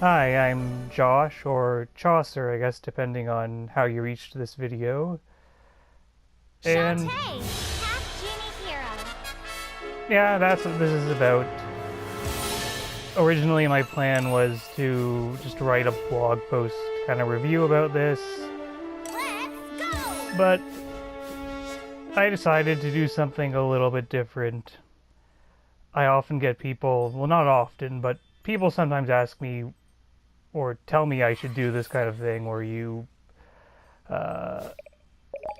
Hi, I'm Josh, or Chaucer, I guess, depending on how you reached this video. And Shantae, Half-Genie hero. yeah, that's what this is about. Originally, my plan was to just write a blog post kind of review about this, Let's go! but I decided to do something a little bit different. I often get people, well, not often, but people sometimes ask me or tell me I should do this kind of thing where uh,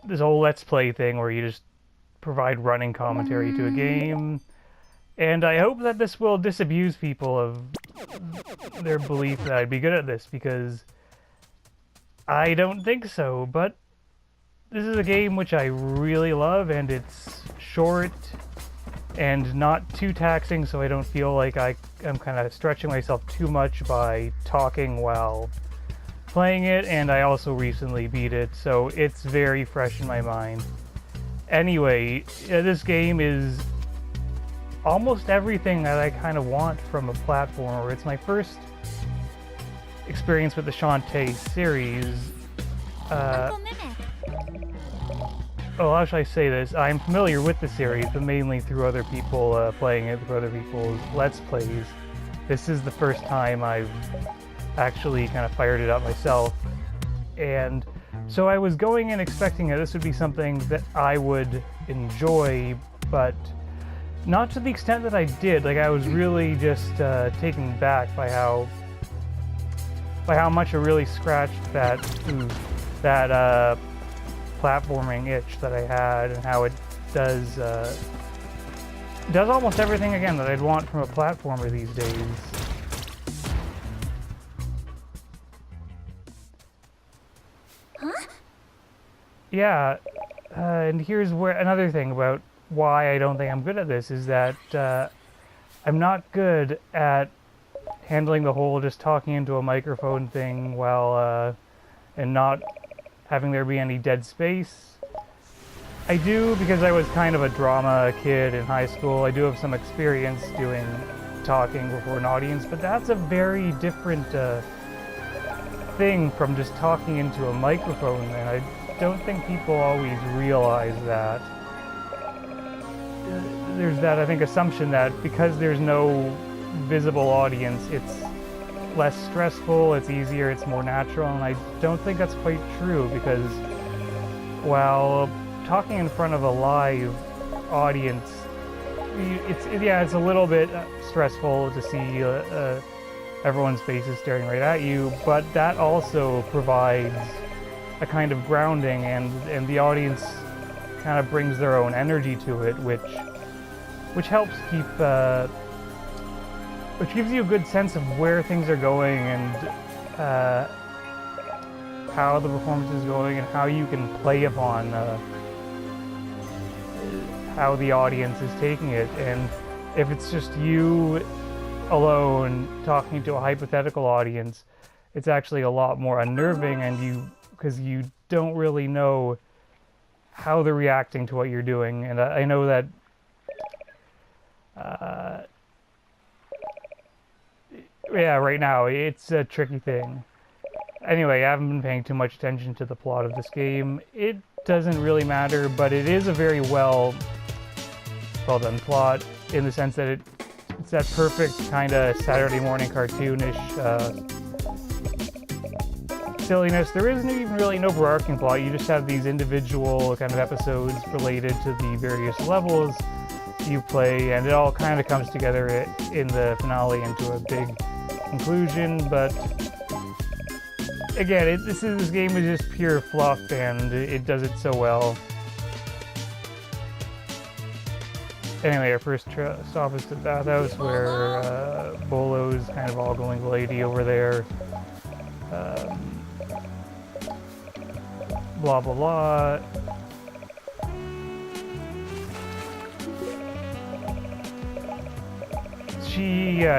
this whole Let's Play thing where you just provide running commentary to a game. And I hope that this will disabuse people of their belief that I'd be good at this, because I don't think so. But this is a game which I really love, and it's short and not too taxing, so I don't feel like I'm kind of stretching myself too much by talking while playing it, and I also recently beat it, so it's very fresh in my mind. Anyway, this game is almost everything that I kind of want from a platformer. It's my first experience with the Shantae series. Uncle Mimic. Oh, how should I say this? I'm familiar with the series, but mainly through other people playing it, through other people's Let's Plays. This is the first time I've actually kind of fired it up myself. And so I was going in expecting that this would be something that I would enjoy, but not to the extent that I did. Like, I was really just taken back by how much it really scratched that platforming itch that I had, and how it does almost everything again that I'd want from a platformer these days. Huh? Yeah, and here's where another thing about why I don't think I'm good at this is that I'm not good at handling the whole just talking into a microphone thing while and not having there be any dead space. I do, because I was kind of a drama kid in high school. I do have some experience doing talking before an audience, but that's a very different thing from just talking into a microphone, and I don't think people always realize that. There's that, I think, assumption that because there's no visible audience, it's less stressful, it's easier, it's more natural, and I don't think that's quite true, because while talking in front of a live audience, it's a little bit stressful to see everyone's faces staring right at you, but that also provides a kind of grounding, and the audience kind of brings their own energy to it, which helps keep which gives you a good sense of where things are going, and how the performance is going, and how you can play upon how the audience is taking it. And if it's just you alone talking to a hypothetical audience, it's actually a lot more unnerving, and because you don't really know how they're reacting to what you're doing. And I know that yeah, right now it's a tricky thing. Anyway, I haven't been paying too much attention to the plot of this game. It doesn't really matter, but it is a very well done plot, in the sense that it's that perfect kind of Saturday morning cartoonish silliness. There isn't even really an overarching plot. You just have these individual kind of episodes related to the various levels you play, and it all kind of comes together in the finale into a big conclusion. But again, this game is just pure fluff, and it does it so well. Anyway, our first stop is to the bathhouse, where Bolo's kind of ogling the lady over there. Blah blah blah.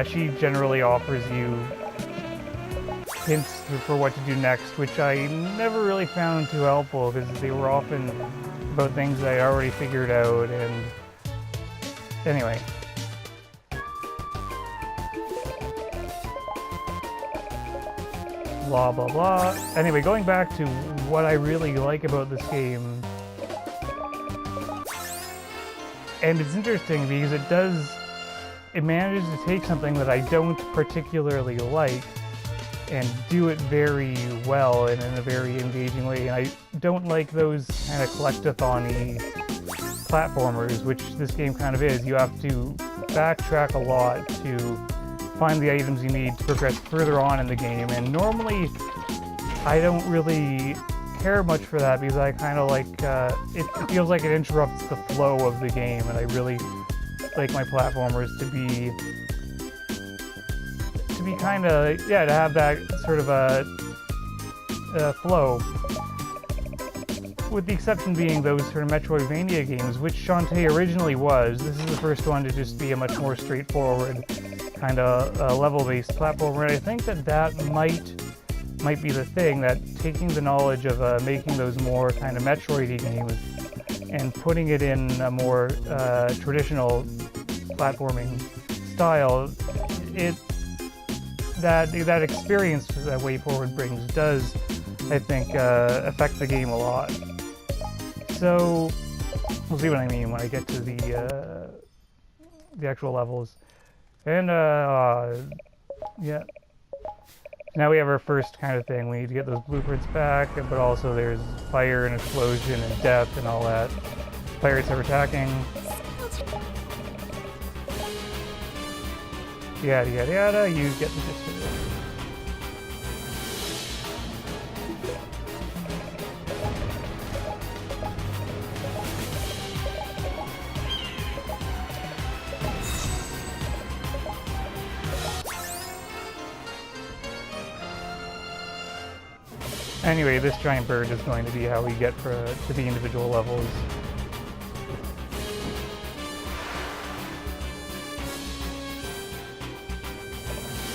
She generally offers you hints for what to do next, which I never really found too helpful, because they were often about things I already figured out. And anyway, blah blah blah. Anyway, going back to what I really like about this game, and it's interesting because it manages to take something that I don't particularly like and do it very well and in a very engaging way. And I don't like those kind of collectathon-y platformers, which this game kind of is. You have to backtrack a lot to find the items you need to progress further on in the game, and normally I don't really care much for that because I kind of like it feels like it interrupts the flow of the game, and I really like my platformers to be kind of, yeah, to have that sort of a flow, with the exception being those sort of Metroidvania games, which Shantae originally was. This is the first one to just be a much more straightforward kind of level-based platformer, and I think that might be the thing, that taking the knowledge of making those more kind of Metroid-y games and putting it in a more traditional platforming style, that experience that Way Forward brings does, I think, affect the game a lot. So we'll see what I mean when I get to the actual levels. And yeah. Now we have our first kind of thing. We need to get those blueprints back, but also there's fire and explosion and death and all that. Pirates are attacking. Yada yada yada, you get the gist of it. Anyway, this giant bird is going to be how we get to the individual levels.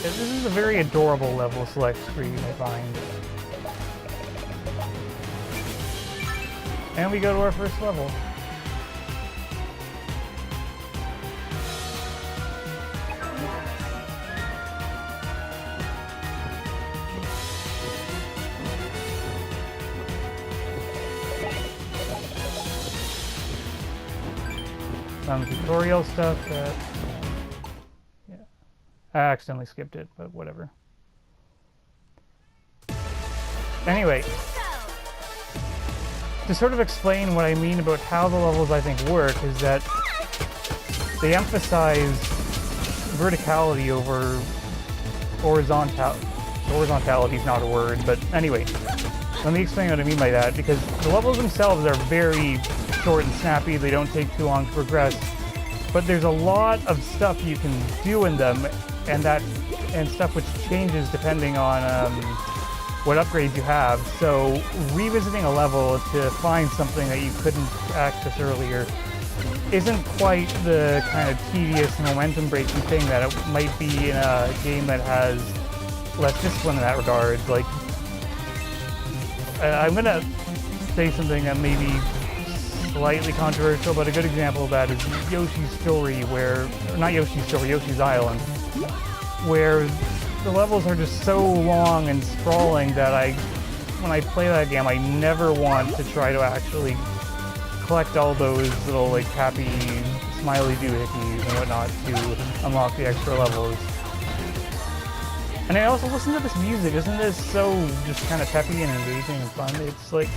This is a very adorable level select screen, I find. And we go to our first level. Some tutorial stuff that... yeah. I accidentally skipped it, but whatever. Anyway, to sort of explain what I mean about how the levels I think work is that they emphasize verticality over horizontality. Horizontality is not a word, but anyway, let me explain what I mean by that, because the levels themselves are very short and snappy. They don't take too long to progress, but there's a lot of stuff you can do in them, and stuff which changes depending on what upgrades you have. So revisiting a level to find something that you couldn't access earlier isn't quite the kind of tedious momentum breaking thing that it might be in a game that has less discipline in that regard. Like, I'm gonna say something that may be slightly controversial, but a good example of that is Yoshi's Story, Yoshi's Island, where the levels are just so long and sprawling that when I play that game, I never want to try to actually collect all those little, like, happy smiley doohickeys and whatnot to unlock the extra levels. And I also listen to this music. Isn't this so just kind of peppy and engaging and fun? It's like,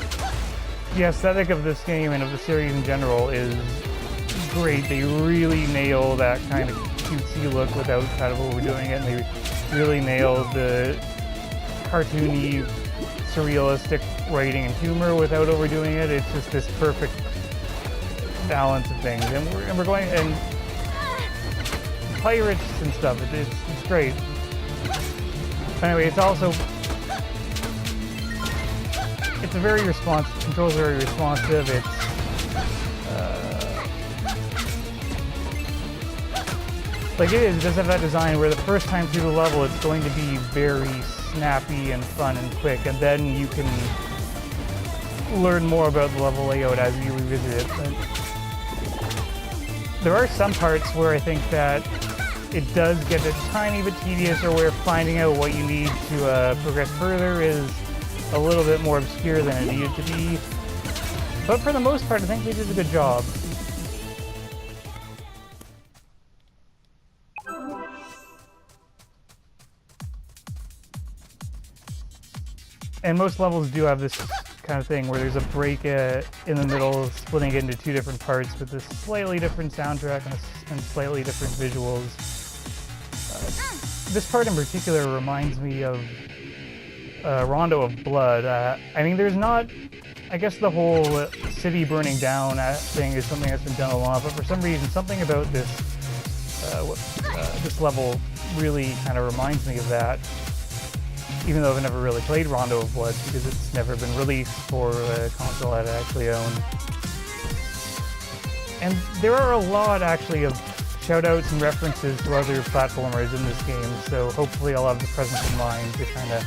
the aesthetic of this game and of the series in general is great. They really nail that kind of cutesy look without kind of overdoing it. And they really nail the cartoony, surrealistic writing and humor without overdoing it. It's just this perfect balance of things. And we're going, and pirates and stuff. It's great. Anyway, it's also, it's a very responsive, controls are very responsive. It's like it does have that design where the first time through the level it's going to be very snappy and fun and quick, and then you can learn more about the level layout as you revisit it. But there are some parts where I think that it does get a tiny bit tedious, or where finding out what you need to progress further is a little bit more obscure than it needed to be. But for the most part, I think they did a good job. And most levels do have this kind of thing where there's a break in the middle, splitting it into two different parts with this slightly different soundtrack and slightly different visuals. This part in particular reminds me of Rondo of Blood. I mean, there's not... I guess the whole city burning down thing is something that's been done a lot, but for some reason, something about this this level really kind of reminds me of that. Even though I've never really played Rondo of Blood because it's never been released for a console that I actually own. And there are a lot actually of shoutouts and references to other platformers in this game, so hopefully I'll have the presence of mind to kind of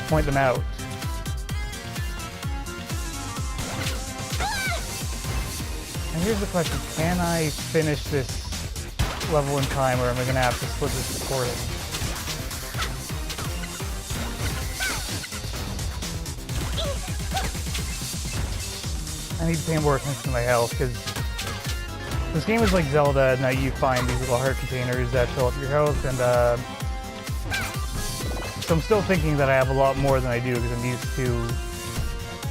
point them out. And here's the question, can I finish this level in time, or am I going to have to split this recording? I need to pay more attention to my health, because this game is like Zelda in that you find these little heart containers that fill up your health, and so I'm still thinking that I have a lot more than I do, because I'm used to...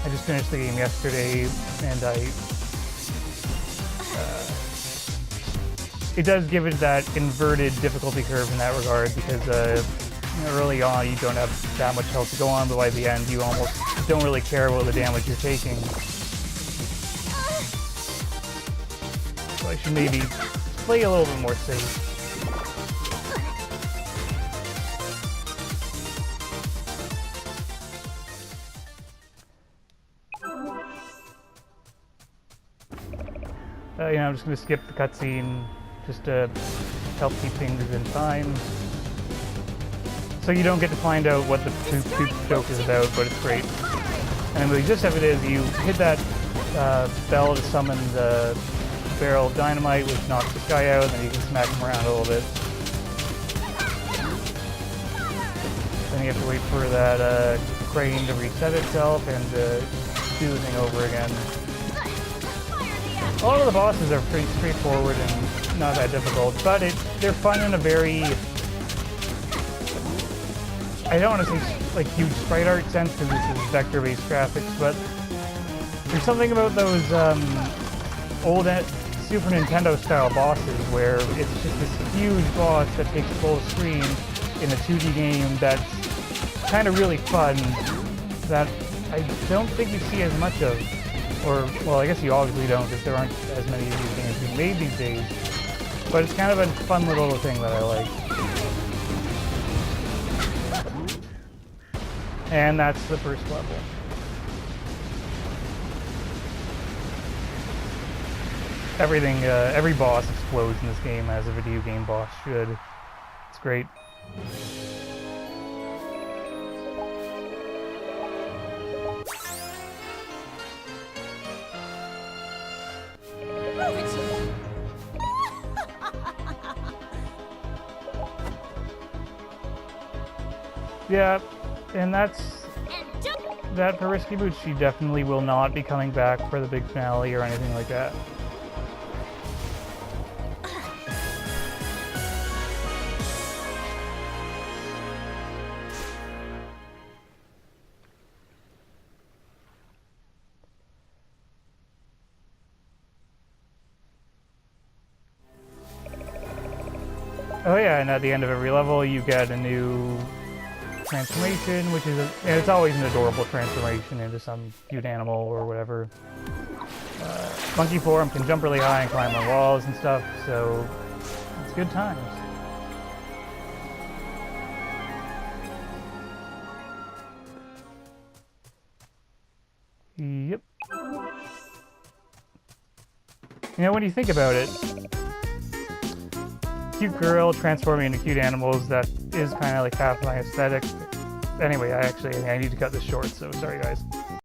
I just finished the game yesterday, and it does give it that inverted difficulty curve in that regard, because early on you don't have that much health to go on, but by the end you almost don't really care about the damage you're taking. So I should maybe play a little bit more safe. I'm just going to skip the cutscene just to help keep things in time. So you don't get to find out what the poop joke is about, but it's great. And the gist of it is you hit that bell to summon the barrel of dynamite, which knocks this guy out, and then you can smack him around a little bit. Then you have to wait for that crane to reset itself and do the thing over again. A lot of the bosses are pretty straightforward and not that difficult, but they're fun in a very... I don't want to say like huge sprite art sense because this is vector-based graphics, but there's something about those old Super Nintendo style bosses where it's just this huge boss that takes full screen in a 2D game that's kind of really fun that I don't think you see as much of. Or, well, I guess you obviously don't because there aren't as many of these games being made these days. But it's kind of a fun little thing that I like. And that's the first level. Everything, every boss explodes in this game as a video game boss should. It's great. Yeah, and that for Risky Boots, she definitely will not be coming back for the big finale or anything like that. Oh yeah, and at the end of every level you get a new transformation, which is and it's always an adorable transformation into some cute animal or whatever. Monkey form can jump really high and climb on walls and stuff, so it's good times. Yep. You know, when you think about it, cute girl transforming into cute animals, that is kind of like half my aesthetic. Anyway, I need to cut this short, so sorry guys.